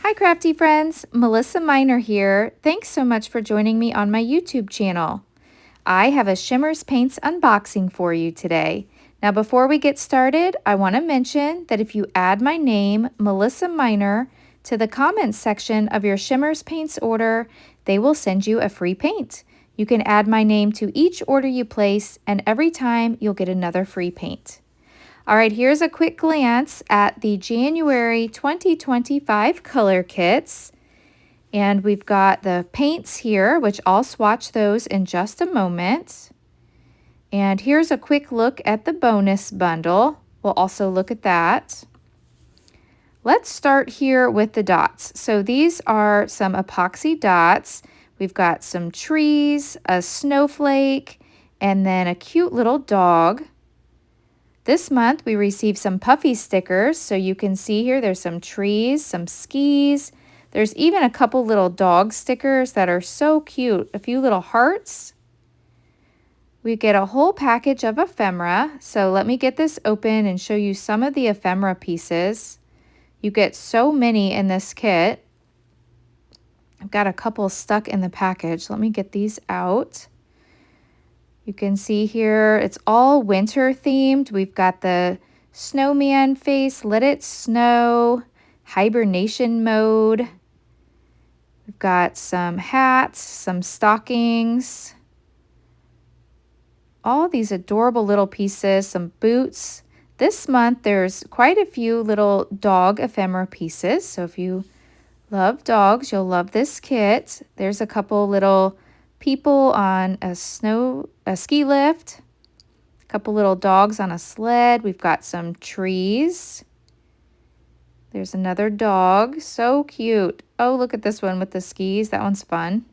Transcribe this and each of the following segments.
Hi crafty friends, Melissa Minor here. Thanks so much for joining me on my YouTube channel. I have a Shimmerz Paints unboxing for you today. Now before we get started, I want to mention that if you add my name, Melissa Minor, to the comments section of your Shimmerz Paints order, they will send you a free paint. You can add my name to each order you place, and every time you'll get another free paint. All right, here's a quick glance at the January 2025 color kits. And we've got the paints here, which I'll swatch those in just a moment. And here's a quick look at the bonus bundle. We'll also look at that. Let's start here with the dots. So these are some epoxy dots. We've got some trees, a snowflake, and then a cute little dog. This month we received some puffy stickers, so you can see here there's some trees, some skis. There's even a couple little dog stickers that are so cute, a few little hearts. We get a whole package of ephemera, so let me get this open and show you some of the ephemera pieces. You get so many in this kit. I've got a couple stuck in the package. Let me get these out. You can see here, it's all winter themed. We've got the snowman face, let it snow, hibernation mode. We've got some hats, some stockings, all these adorable little pieces, some boots. This month, there's quite a few little dog ephemera pieces. So if you love dogs, you'll love this kit. There's a couple little people on a ski lift, a couple little dogs on a sled. We've got some trees. There's another dog, so cute. Oh, look at this one with the skis. That one's fun.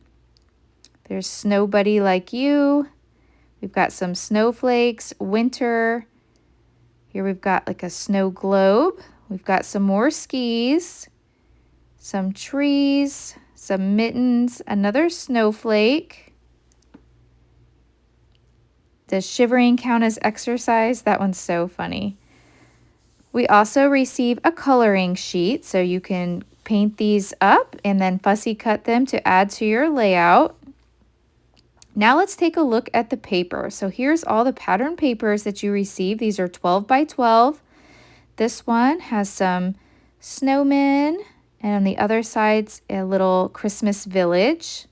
There's Snow Buddy Like You. We've got some snowflakes, winter. Here we've got like a snow globe. We've got some more skis, some trees, some mittens, another snowflake. Does shivering count as exercise? That one's so funny. We also receive a coloring sheet, so you can paint these up and then fussy cut them to add to your layout. Now let's take a look at the paper. So here's all the pattern papers that you receive. These are 12 by 12. This one has some snowmen, and on the other side's a little Christmas village.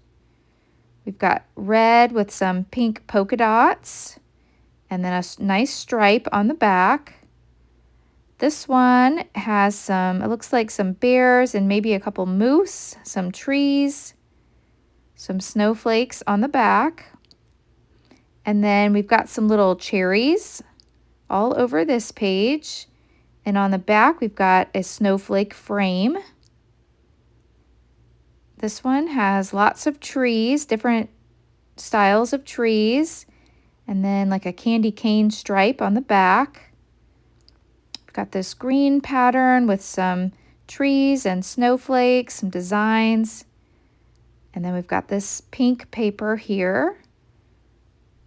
We've got red with some pink polka dots, and then a nice stripe on the back. This one has some, it looks like some bears and maybe a couple moose, some trees, some snowflakes on the back. And then we've got some little cherries all over this page. And on the back, we've got a snowflake frame. This one has lots of trees, different styles of trees, and then like a candy cane stripe on the back. We've got this green pattern with some trees and snowflakes, some designs. And then we've got this pink paper here.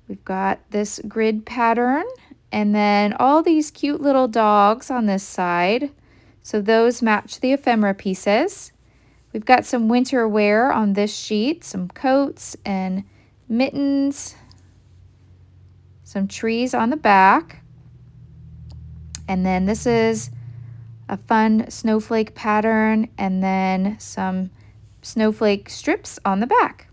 We've got this grid pattern, and then all these cute little dogs on this side. So those match the ephemera pieces. We've got some winter wear on this sheet, some coats and mittens, some trees on the back. And then this is a fun snowflake pattern, and then some snowflake strips on the back.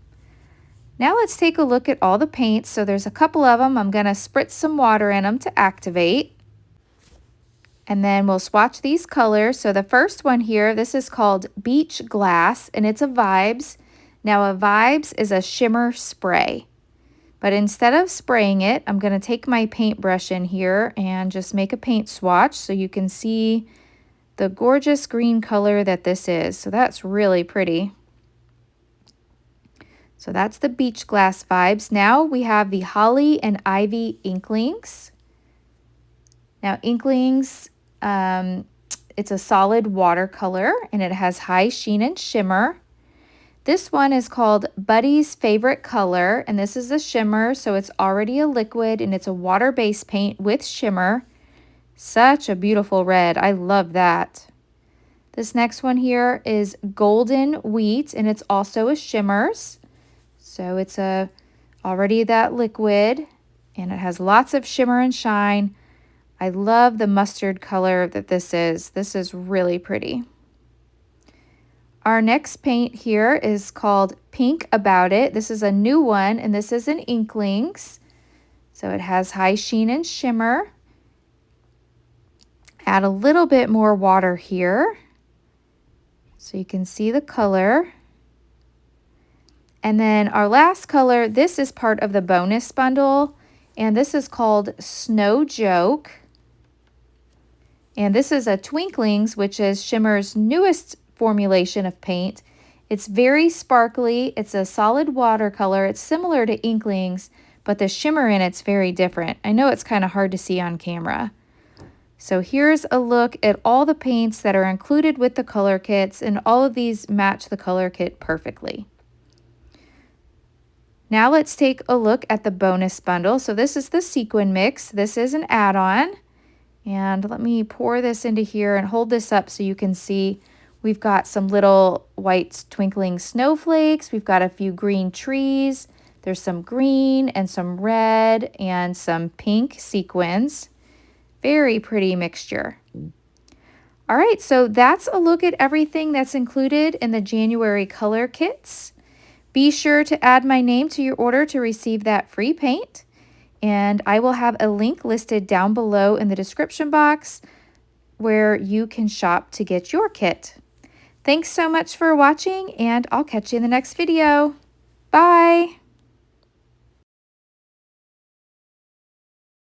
Now let's take a look at all the paints. So there's a couple of them. I'm going to spritz some water in them to activate. And then we'll swatch these colors. So the first one here, this is called Beach Glass, and it's a Vibez. Now a Vibez is a shimmer spray. But instead of spraying it, I'm going to take my paintbrush in here and just make a paint swatch so you can see the gorgeous green color that this is. So that's really pretty. So that's the Beach Glass Vibez. Now we have the Holly and Ivy-Inklingz. Now Inklingz, it's a solid watercolor, and it has high sheen and shimmer. This one is called Buddy's Favorite Color, and this is a shimmer, so it's already a liquid, and it's a water-based paint with shimmer. Such a beautiful red. I love that. This next one here is Golden Wheat, and it's also a Shimmerz. So it's already that liquid, and it has lots of shimmer and shine. I love the mustard color that this is. This is really pretty. Our next paint here is called Pink About It. This is a new one, and this is an It-Inklingz. So it has high sheen and shimmer. Add a little bit more water here so you can see the color. And then our last color, this is part of the bonus bundle, and this is called Snow Joke. And this is a Twinklingz, which is Shimmer's newest formulation of paint. It's very sparkly. It's a solid watercolor. It's similar to It-Inklingz, but the shimmer in it's very different. I know it's kind of hard to see on camera. So here's a look at all the paints that are included with the color kits, and all of these match the color kit perfectly. Now let's take a look at the bonus bundle. So this is the sequin mix. This is an add-on. And let me pour this into here and hold this up so you can see. We've got some little white twinkling snowflakes. We've got a few green trees. There's some green and some red and some pink sequins. Very pretty mixture. All right, so that's a look at everything that's included in the January color kits. Be sure to add my name to your order to receive that free paint. And I will have a link listed down below in the description box where you can shop to get your kit. Thanks so much for watching, and I'll catch you in the next video. Bye!